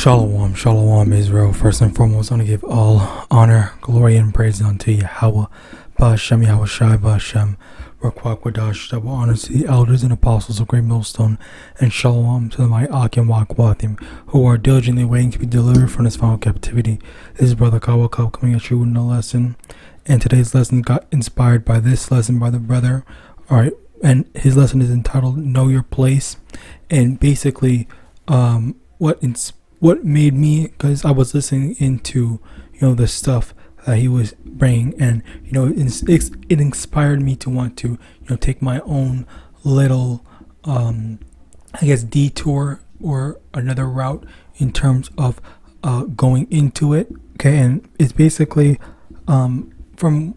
Shalom, shalom, Israel. First and foremost, I want to give all honor, glory, and praise unto Yahawah, Ba'ashem, Yahawashi, Ba'ashem, Rakwakwadah, double honors to the elders and apostles of Great Millstone, and shalom to the mighty YAHAWAH who are diligently waiting to be delivered from this final captivity. This is Brother Kawakab coming at you with a lesson, and today's lesson got inspired by this lesson by the brother. Alright, and his lesson is entitled Know Your Place, and basically, what made me, because I was listening into, the stuff that he was bringing, and, it inspired me to want to, take my own little, detour or another route in terms of going into it. Okay, and it's basically, from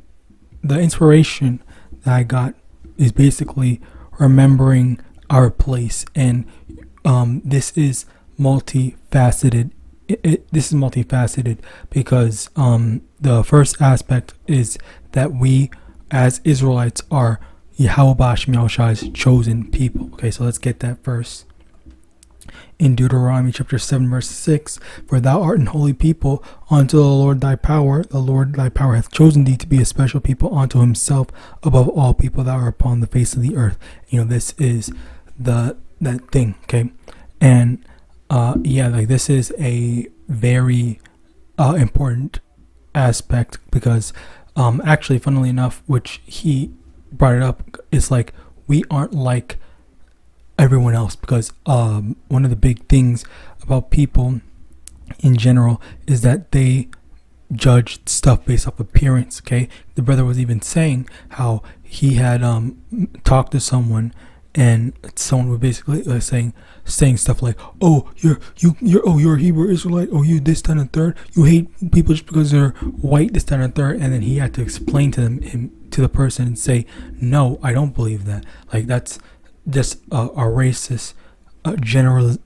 the inspiration that I got is basically remembering our place, and this is multifaceted. This is multifaceted because the first aspect is that we as Israelites are YAHAWAH's chosen people. Okay, so let's get that first. In Deuteronomy chapter 7 verse 6, for thou art an holy people unto the Lord thy power. The Lord thy power hath chosen thee to be a special people unto himself above all people that are upon the face of the earth. This is that thing. Okay, and this is a very important aspect because actually, funnily enough, which he brought it up, is like we aren't like everyone else, because one of the big things about people in general is that they judge stuff based off appearance. Okay, the brother was even saying how he had talked to someone, and someone would basically saying stuff like, "Oh, you're a Hebrew Israelite. Oh, you this, that, and third. You hate people just because they're white, this, that, and third." And then he had to explain to the person and say, "No, I don't believe that. Like that's just a racist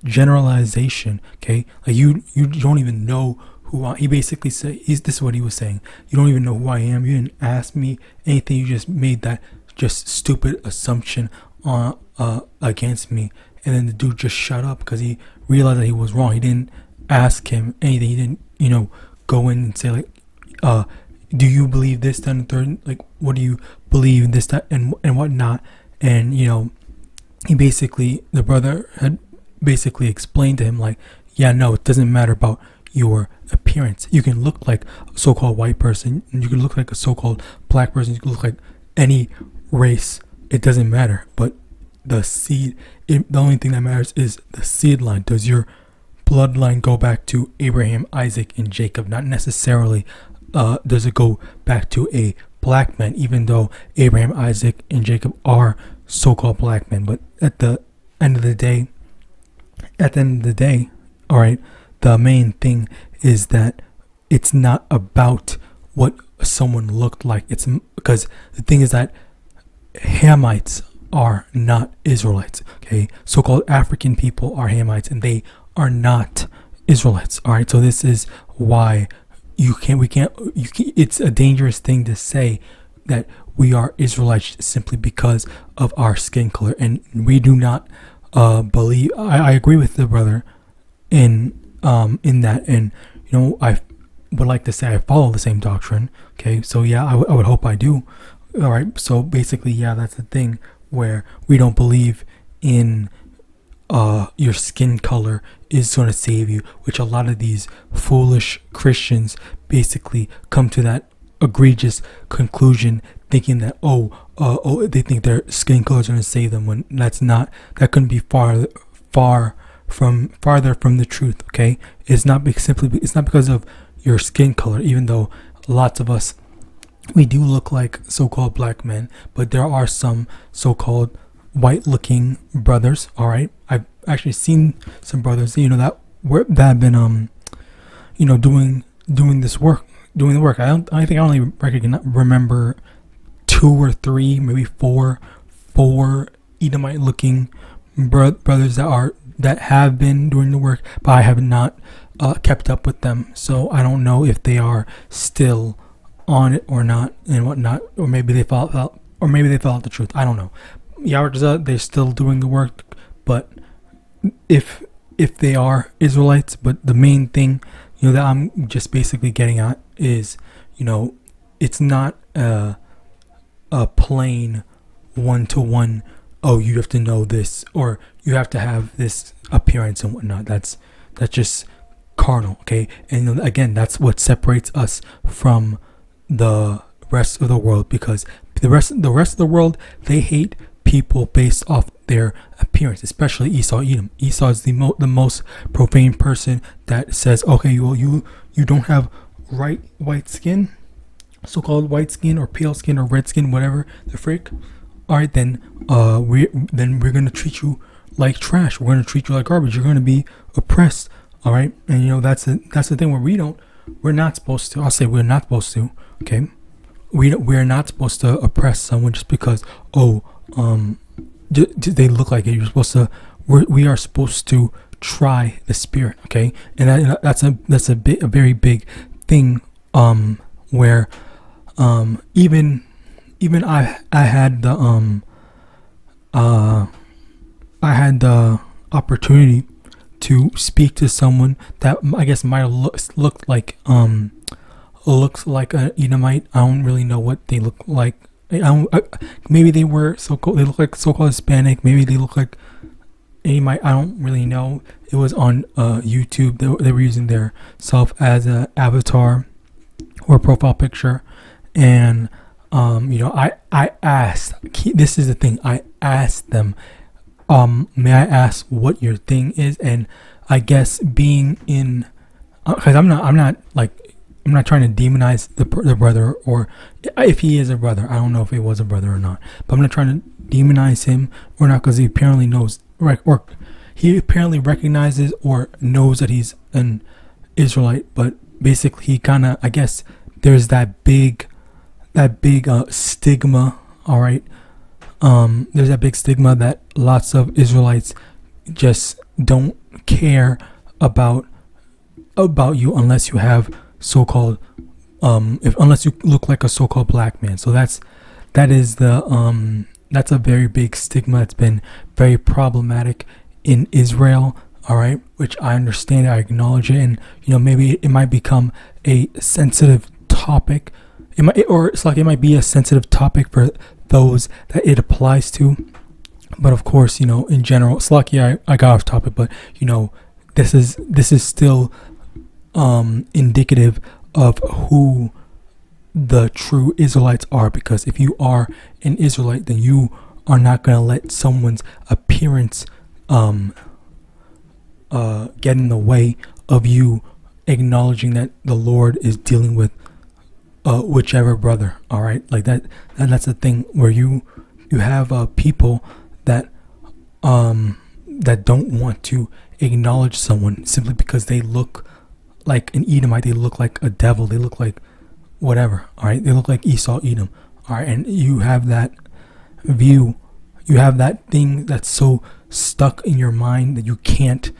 generalization." Okay, like you don't even know who I. He basically said, this is what he was saying. You don't even know who I am. You didn't ask me anything. You just made that just stupid assumption against me. And then the dude just shut up because he realized that he was wrong. He didn't ask him anything. He didn't, go in and say like, do you believe this, that, and third? Like, what do you believe in this, that, and whatnot? And, he basically, the brother had basically explained to him like, yeah, no, it doesn't matter about your appearance. You can look like a so-called white person. You can look like a so-called black person. You can look like any race. It doesn't matter. But the seed, the only thing that matters is the seed line. Does your bloodline go back to Abraham, Isaac, and Jacob? Not necessarily does it go back to a black man, even though Abraham, Isaac, and Jacob are so-called black men. But at the end of the day, all right, the main thing is that it's not about what someone looked like. It's because the thing is that Hamites are not Israelites. Okay, so-called African people are Hamites, and they are not Israelites. All right, so this is why it's a dangerous thing to say that we are Israelites simply because of our skin color, and we do not believe. I agree with the brother in that, and I would like to say I follow the same doctrine. Okay, so yeah, I would hope I do. All right, so basically, yeah, that's the thing where we don't believe in your skin color is going to save you, which a lot of these foolish Christians basically come to that egregious conclusion, thinking that they think their skin color is going to save them, when that couldn't be farther from the truth. Okay, it's not because of your skin color, even though lots of us, we do look like so-called black men, but there are some so-called white-looking brothers. All right, I've actually seen some brothers, that have been, doing the work. I think I only remember 2 or 3, maybe 4 Edomite-looking brothers that have been doing the work, but I have not kept up with them, so I don't know if they are still on it or not and whatnot, or maybe they fell out the truth. I don't know. Yahawadah, they're still doing the work, but if if they are Israelites. But the main thing, that I'm just basically getting at is, it's not a plain one-to-one, oh, you have to know this, or you have to have this appearance and whatnot. That's just carnal, okay? And again, that's what separates us from the rest of the world, because the rest of the world, they hate people based off their appearance, especially Esau Edom. Esau is the most profane person that says, okay, well, you don't have white skin, so-called white skin or pale skin or red skin, whatever the freak. All right, then we're gonna treat you like trash. We're gonna treat you like garbage. You're gonna be oppressed. All right, and that's the thing where we're not supposed to. I'll say we're not supposed to. Okay, we're not supposed to oppress someone just because they look like it. You're supposed to. We are supposed to try the spirit. Okay, and that's a very big thing. Where even I had the opportunity to speak to someone that I guess might have looked like looks like an Edomite. I don't really know what they look like. Maybe they were they look like so-called Hispanic. Maybe they look like Edomite. I don't really know. It was on YouTube. They were using their self as an avatar or profile picture, and I asked. This is the thing. I asked them, may I ask what your thing is? And I guess being in, because I'm not trying to demonize the brother, or if he is a brother. I don't know if he was a brother or not, but I'm not trying to demonize him or not, because he apparently knows, right? Or he apparently recognizes or knows that he's an Israelite, but basically he kind of, I guess there's that big stigma. All right, there's that big stigma that lots of Israelites just don't care about you unless you have so-called unless you look like a so-called black man. So that's a very big stigma. It's been very problematic in Israel. All right, which I understand, I acknowledge it, and maybe it might become a sensitive topic. It might be a sensitive topic for those that it applies to. But of course, in general, it's lucky I got off topic, but this is still indicative of who the true Israelites are, because if you are an Israelite, then you are not going to let someone's appearance get in the way of you acknowledging that the Lord is dealing with whichever brother. All right, like that's the thing where you have people that don't want to acknowledge someone simply because they look like an Edomite, they look like a devil, they look like whatever. All right, they look like Esau Edom. All right, and you have that view, you have that thing that's so stuck in your mind that you can't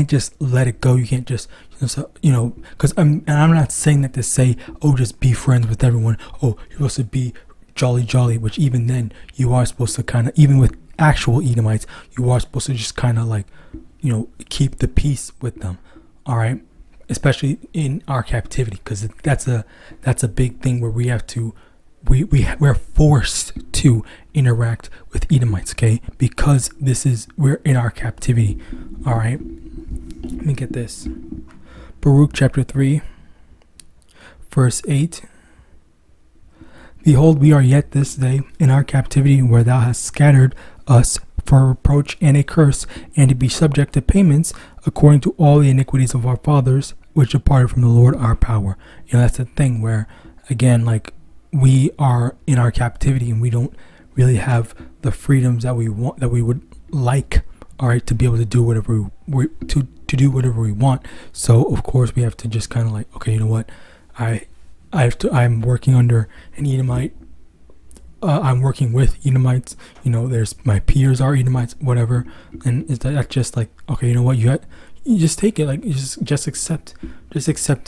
just let it go. You can't just because I'm not saying that to say, oh, just be friends with everyone. Oh, you're supposed to be jolly, which even then you are supposed to kind of, even with actual Edomites, you are supposed to just kind of like keep the peace with them. All right, especially in our captivity, because that's a big thing where we have to we're forced to interact with Edomites, okay, because we're in our captivity. All right, let me get this. Baruch chapter 3 verse 8. Behold, we are yet this day in our captivity, where thou hast scattered us for reproach and a curse, and to be subject to payments according to all the iniquities of our fathers, which departed from the Lord our power. That's the thing where, again, like, we are in our captivity and we don't really have the freedoms that we want, that we would like, all right, to be able to do whatever to do whatever we want. So of course we have to just kind of like, okay, you know what, I'm working under an Edomite. I'm working with Edomites. There's my peers are Edomites, whatever. And that's just like, okay, you know what, you just take it, like, you just accept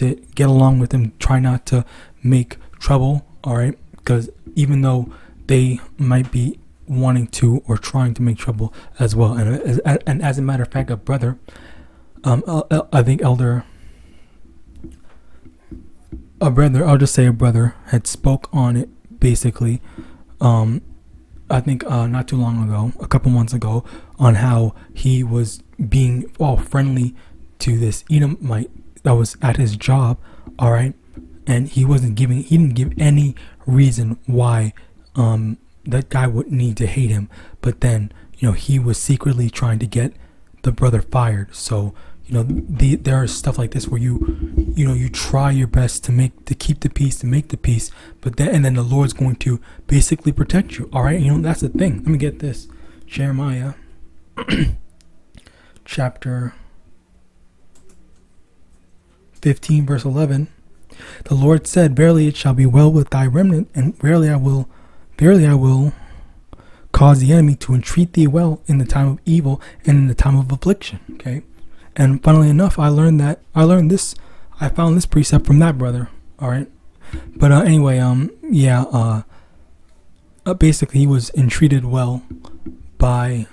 it, get along with them, try not to make trouble. All right, because even though they might be wanting to or trying to make trouble as well. And as a matter of fact, a brother, I think I'll just say a brother had spoke on it basically. I think not too long ago, a couple months ago, on how he was being all friendly to this Edomite that was at his job, all right, and he didn't give any reason why that guy would need to hate him, but then he was secretly trying to get the brother fired. So there is stuff like this where you try your best to keep the peace, to make the peace, but then the Lord's going to basically protect you. All right, that's the thing. Let me get this. Jeremiah, chapter 15, verse 11. The Lord said, "Verily it shall be well with thy remnant, and verily I will cause the enemy to entreat thee well in the time of evil and in the time of affliction." Okay. And funnily enough, I found this precept from that brother. All right. But anyway, basically he was entreated well by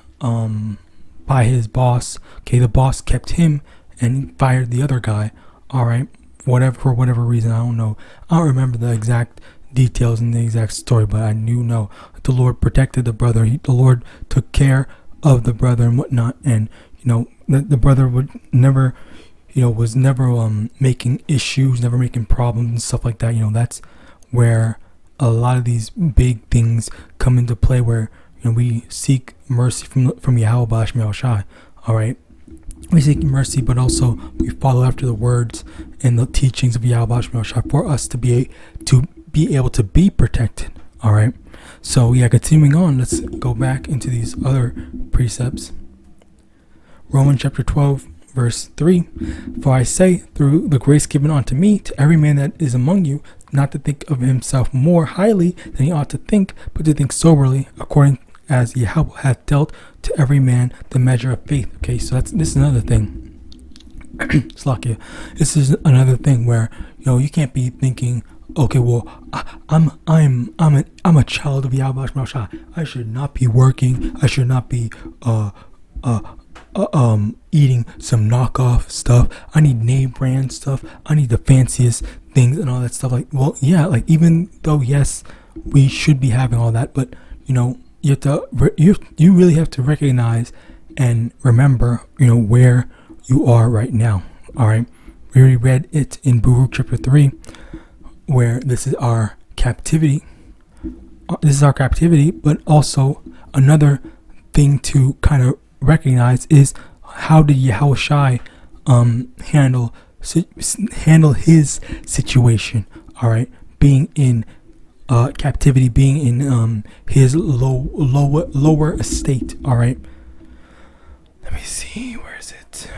his boss. Okay. The boss kept him and fired the other guy. All right. For whatever reason, I don't know. I don't remember the exact details and the exact story, but I do know the Lord protected the brother. The Lord took care of the brother and whatnot. And, the brother would never, was never making issues, never making problems and stuff like that. That's where a lot of these big things come into play, where we seek mercy from YAHAWAH. All right, we seek mercy, but also we follow after the words and the teachings of YAHAWAH for us to be able to be protected. All right. So continuing on, let's go back into these other precepts. Romans chapter 12, verse 3. For I say, through the grace given unto me, to every man that is among you, not to think of himself more highly than he ought to think, but to think soberly, according as Yahweh hath dealt to every man the measure of faith. Okay, so this is another thing. Slakia. This is another thing where you can't be thinking, okay, well, I'm a child of Yahawadah. I should not be working. I should not be eating some knockoff stuff. I need name brand stuff. I need the fanciest things and all that stuff. Even though yes, we should be having all that, but you have to you really have to recognize and remember where you are right now. All right, we already read it in Baruch chapter 3, where this is our captivity. But also another thing to kind of recognize is how did Yahawashi handle his situation. All right, being in captivity, being in his lower estate. All right, let me see, where is it?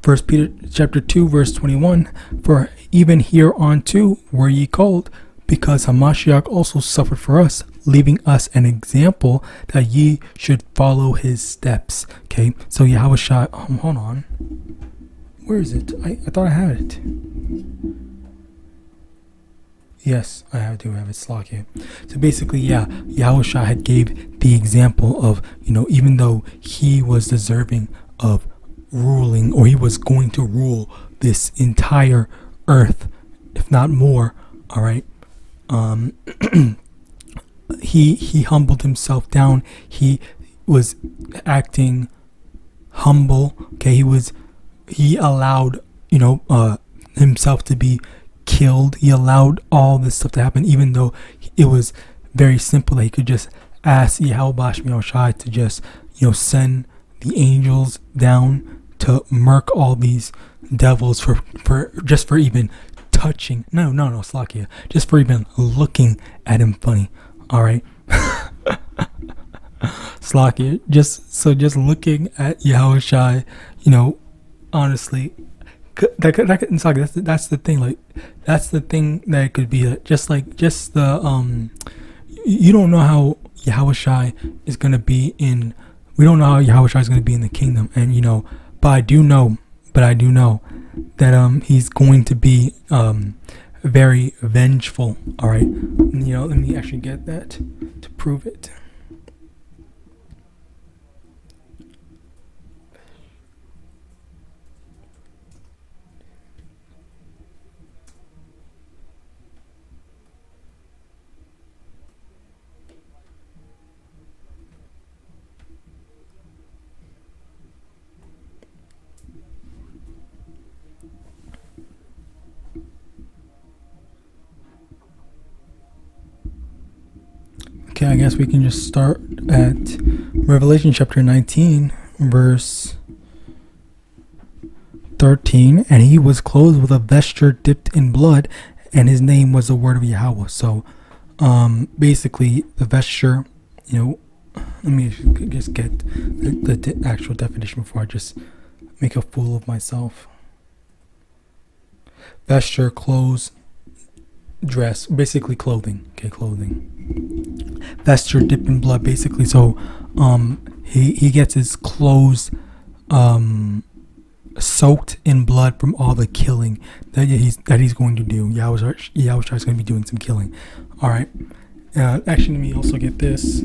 First Peter chapter 2, verse 21. For even hereunto were ye called, because Hamashiach also suffered for us, leaving us an example that ye should follow his steps. Okay, so Yahawashi, hold on. Where is it? I thought I had it. Yes, I do have it. Slakia. So basically, Yahawashi had gave the example of, even though he was deserving of ruling, or he was going to rule this entire earth, if not more, all right, he humbled himself down. He was acting humble. Okay, he allowed himself to be killed. He allowed all this stuff to happen, even though it was very simple that he could just ask Yahawadah to just send the angels down to murk all these devils for even touching. No, Slakia. Just for even looking at him funny. All right. Slakia. Just looking at Yahawashi, honestly, that's the thing. Like, that's the thing that it could be. You don't know how Yahawashi is gonna be in. We don't know how Yahawashi is gonna be in the kingdom, and but I do know that he's going to be very vengeful. All right, let me actually get that to prove it. Okay, I guess we can just start at Revelation chapter 19, verse 13. And he was clothed with a vesture dipped in blood, and his name was the word of Yahweh. So, basically, the vesture, let me just get the actual definition before I just make a fool of myself. Vesture, clothes, dress, basically clothing. Okay, clothing. Vesture dipped in blood, basically. So he gets his clothes soaked in blood from all the killing that he's going to do. Yahawadah is going to be doing some killing. All right. Actually, let me also get this.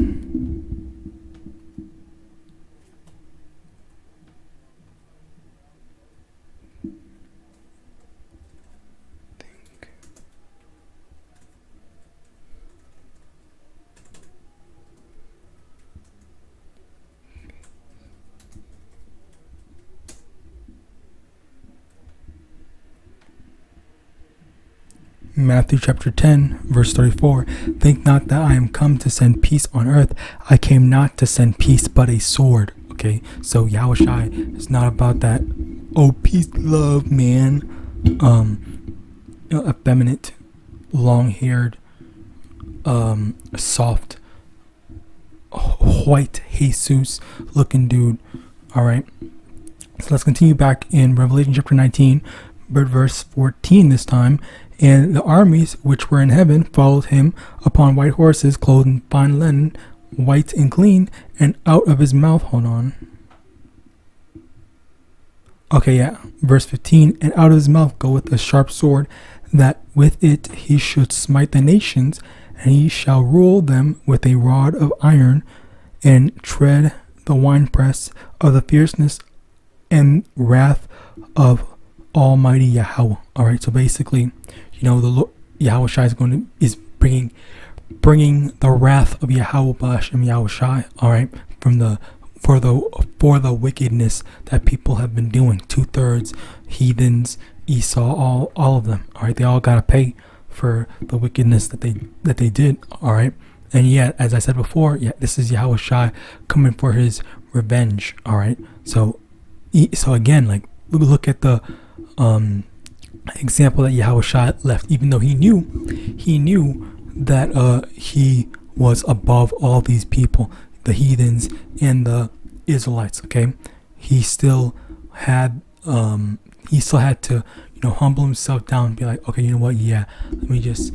Matthew chapter 10, verse 34. Think not that I am come to send peace on earth. I came not to send peace, but a sword. Okay, so Yahawadah is not about that. Oh, peace, love, man. Effeminate, long-haired, soft, white Jesus-looking dude. All right. So let's continue back in Revelation chapter 19, verse 14 this time. And the armies which were in heaven followed him upon white horses, clothed in fine linen, white and clean, and out of his mouth, hold on. Okay, yeah, verse 15, and out of his mouth goeth a sharp sword, that with it he should smite the nations, and he shall rule them with a rod of iron, and tread the winepress of the fierceness and wrath of Almighty Yahweh. All right, so basically, the Yahawadah is bringing the wrath of Yahawadah and Yahawadah. All right, for the wickedness that people have been doing. 2/3 heathens, Esau, all of them. All right, they all gotta pay for the wickedness that they did. All right, and yet, as I said before, this is Yahawadah coming for his revenge. All right, so again, like look at the example that Yahawadah left. Even though he knew that he was above all these people, the heathens and the Israelites. Okay, he still had to humble himself down and be like, okay, you know what? Yeah, let me just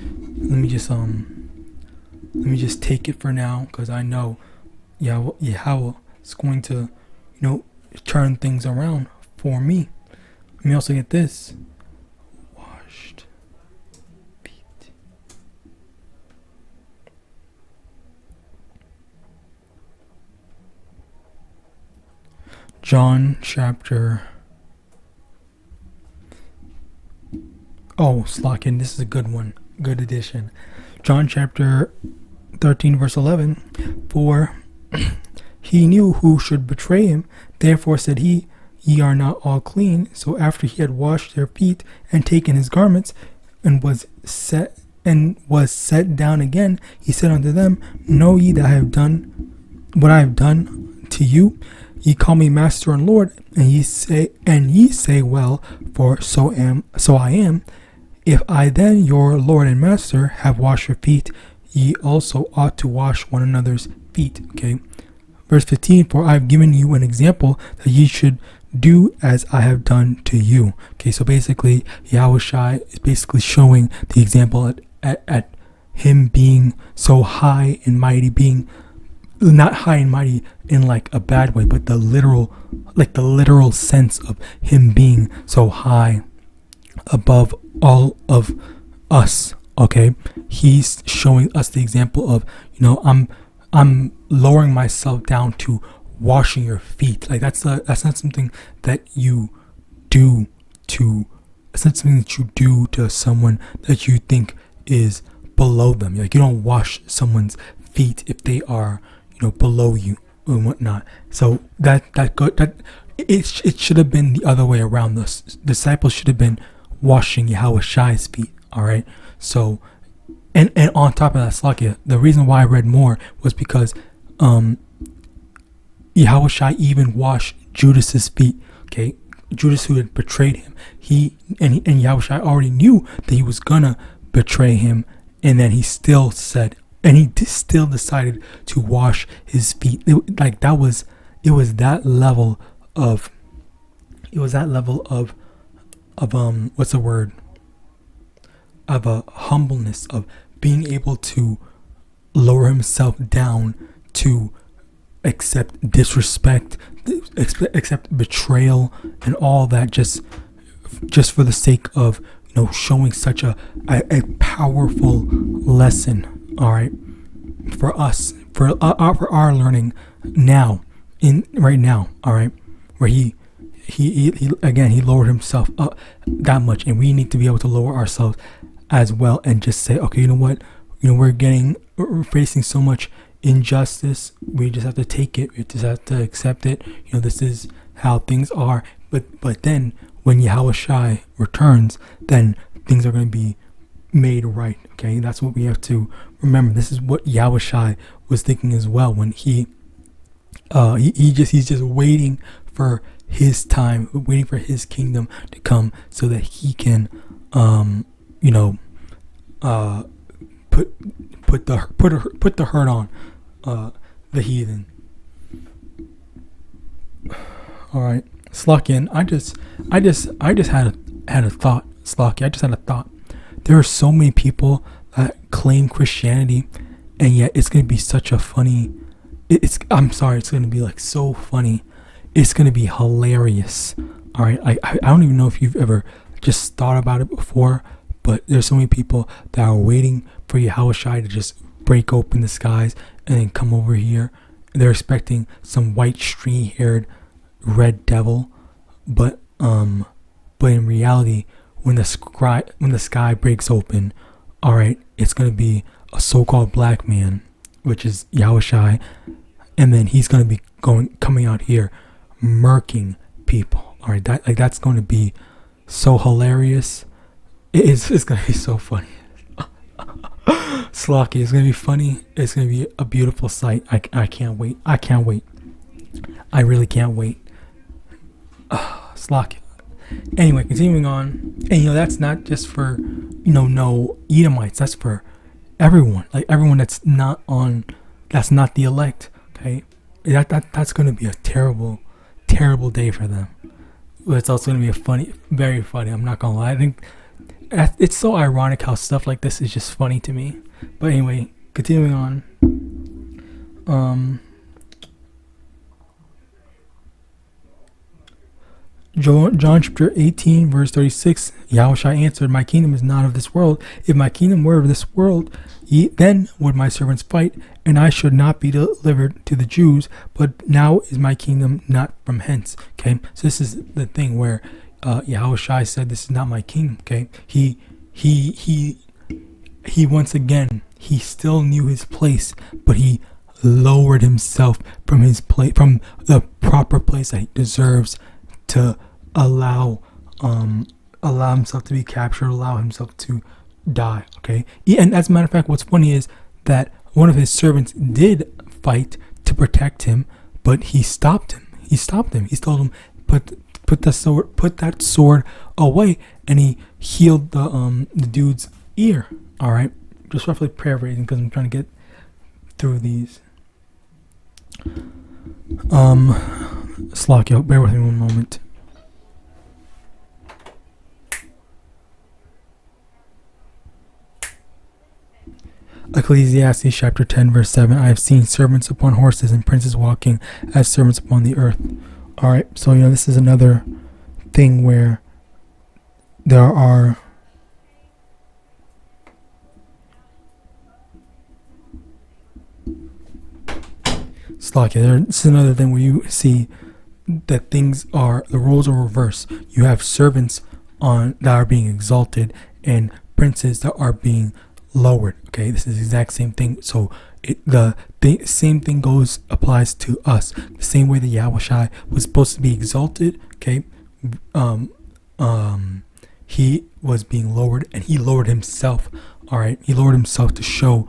take it for now, because I know Yahweh is going to turn things around for me. Let me also get this. Washed feet. John chapter. Oh, Slockin, this is a good one. Good addition. John chapter 13, verse 11. For he knew who should betray him. Therefore said he, Ye are not all clean. So after he had washed their feet and taken his garments and was set down again, he said unto them, Know ye that I have done what I have done to you? Ye call me Master and Lord, and ye say well, for so I am. If I then, your Lord and Master, have washed your feet, ye also ought to wash one another's feet. Okay. Verse 15, for I have given you an example that ye should do as I have done to you. Okay, so basically, Yahawadah is basically showing the example at him being so high and mighty, being not high and mighty in like a bad way, but the literal sense of him being so high above all of us. Okay, he's showing us the example of, I'm lowering myself down to washing your feet. Like that's not something that you do to. It's not something that you do to someone that you think is below them. Like you don't wash someone's feet if they are, below you and whatnot. So that it should have been the other way around. The disciples should have been washing Yahawashi's feet. All right. So, and on top of that, Slakia, the reason why I read more was because Yahawashi even washed Judas's feet. Okay, Judas, who had betrayed him, and Yahawashi already knew that he was gonna betray him, and then he still said, and he still decided to wash his feet. It was that level of what's the word? Of a humbleness, of being able to lower himself down to accept disrespect, accept betrayal, and all that, just for the sake of showing such a powerful lesson. All right, for us, for our learning now, right now. All right, where he lowered himself up that much, and we need to be able to lower ourselves as well, and just say, okay, you know what, we're facing so much injustice. We just have to take it. We just have to accept it. This is how things are. But then when Yahawashi returns, then things are going to be made right. Okay, that's what we have to remember. This is what Yahawashi was thinking as well when he's just waiting for his time, waiting for his kingdom to come, so that he can put the hurt on the heathen. All right, Slakin, I just had a thought. Slakin, I just had a thought. There are so many people that claim Christianity, and yet it's gonna be such a funny. It's going to be like so funny. It's going to be hilarious. All right. I don't even know if you've ever just thought about it before, but there's so many people that are waiting for Yahawashi to just break open the skies and then come over here. They're expecting some white stringy-haired red devil, but in reality, when the sky breaks open, all right, it's going to be a so-called black man, which is Yahawashi, and then he's going to be coming out here murking people. All right, that's going to be so hilarious. It's going to be so funny. Slocky, it's going to be funny. It's going to be a beautiful sight. I can't wait. I can't wait. I really can't wait. Slocky. Anyway, continuing on, and that's not just for no Edomites. That's for everyone. Like everyone that's not the elect. Okay, that's going to be a terrible day for them. But it's also going to be very funny. I'm not gonna lie. I think it's so ironic how stuff like this is just funny to me. But anyway, continuing on. John chapter 18 verse 36, Yahawashi answered, "My kingdom is not of this world. If my kingdom were of this world, then would my servants fight, and I should not be delivered to the Jews. But now is my kingdom not from hence." Okay, so this is the thing where Yahawashi said, "This is not my kingdom." Okay, he once again, he still knew his place, but he lowered himself from his place, from the proper place that he deserves, to allow himself to be captured, allow himself to die. Okay, and as a matter of fact, what's funny is that one of his servants did fight to protect him, but he stopped him. He told him, put that sword away, and he healed the dude's ear. All right, just roughly paraphrasing because I'm trying to get through these. Slock out. Bear with me one moment. Ecclesiastes chapter 10 verse 7. I have seen servants upon horses and princes walking as servants upon the earth. All right, so this is another thing where there are Slakia. This is another thing where you see that the roles are reversed. You have servants that are being exalted and princes that are being lowered. Okay, this is the exact same thing. So the same thing applies to us. The same way that Yahawashi was supposed to be exalted. Okay, he was being lowered, and he lowered himself. All right, he lowered himself to show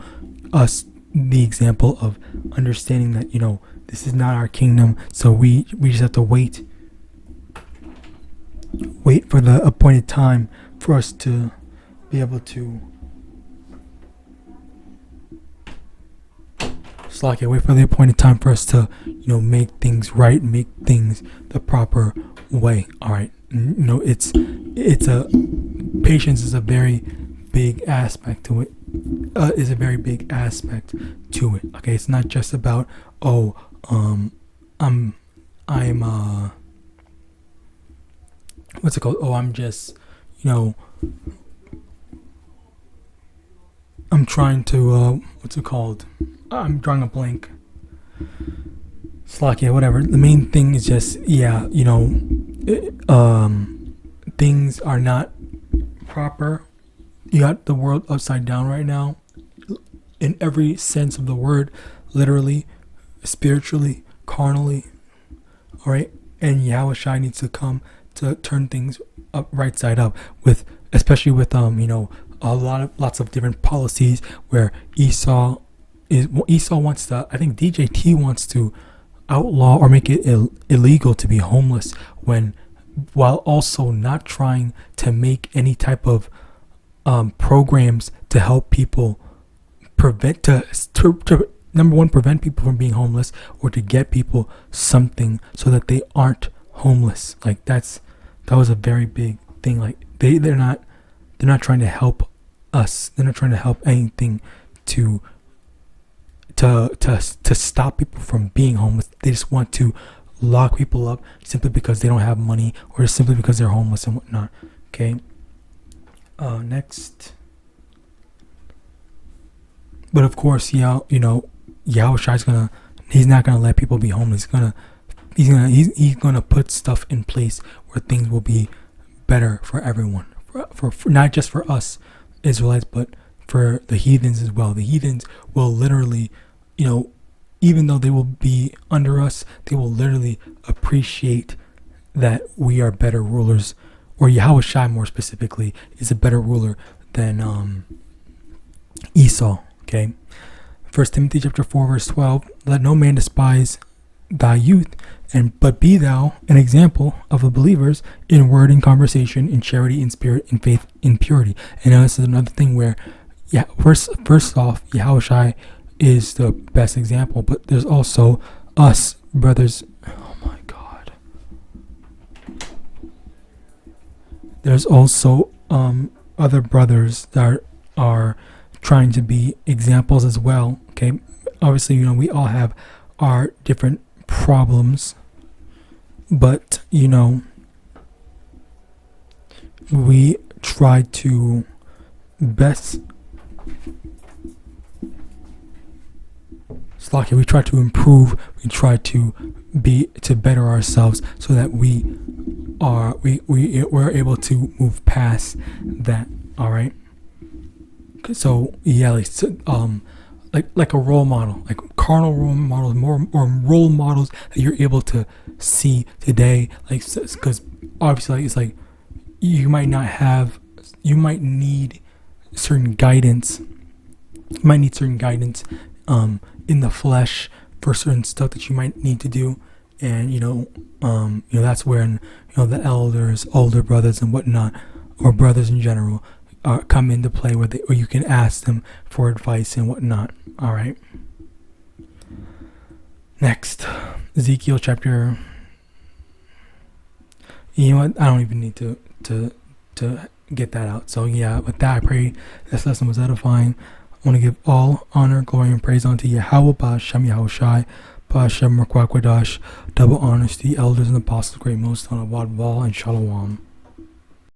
us the example of understanding that this is not our kingdom. So we just have to wait for the appointed time for us to be able to wait for the appointed time for us to make things right, make things the proper way. All right, patience is a very big aspect to it. Okay, it's not just about what's it called? I'm just I'm trying to what's it called? I'm drawing a blank. Slakia, whatever. The main thing is just things are not proper. You got the world upside down right now, in every sense of the word, literally, spiritually, carnally. All right, and Yahawashi needs to come to turn things up, right side up, especially with lots of different policies where Esau wants to. I think DJT wants to outlaw or make it illegal to be homeless, while also not trying to make any type of programs to help people number one, prevent people from being homeless, or to get people something so that they aren't homeless. Like that was a very big thing. Like they're not trying to help us. They're not trying to help anything to stop people from being homeless. They just want to lock people up simply because they don't have money, or simply because they're homeless and whatnot. Okay. Next. But of course, Yahawashi he's not gonna let people be homeless. He's gonna put stuff in place where things will be better for everyone, for not just for us Israelites, but for the heathens as well. The heathens will literally, even though they will be under us, they will literally appreciate that we are better rulers, or Yahawashi more specifically is a better ruler than Esau. Okay, 1 Timothy chapter 4 verse 12. Let no man despise thy youth, but be thou an example of the believers in word and conversation, in charity, in spirit, in faith, in purity. And this is another thing where, first off, Yahawashi is the best example, but there's also us brothers. Oh my God. There's also other brothers that are trying to be examples as well. Okay, obviously, we all have our different problems, but we try to best. We try to improve. We try to better ourselves so that we're able to move past that. All right. So like a role model, like carnal role models, or role models that you're able to see today. Like, because obviously, it's like you might need certain guidance. You might need certain guidance in the flesh for certain stuff that you might need to do, and that's where the elders, older brothers and whatnot, or brothers in general, come into play, where you can ask them for advice and whatnot. All right. Next, Ezekiel chapter. I don't even need to get that out. So with that, I pray this lesson was edifying. I want to give all honor, glory, and praise unto Yahawah, Ba'ashem Yahawashi, Ba'ashem Merkwah Kwadash, double honors to the elders and apostles, great most on Yahawadah and Shalom.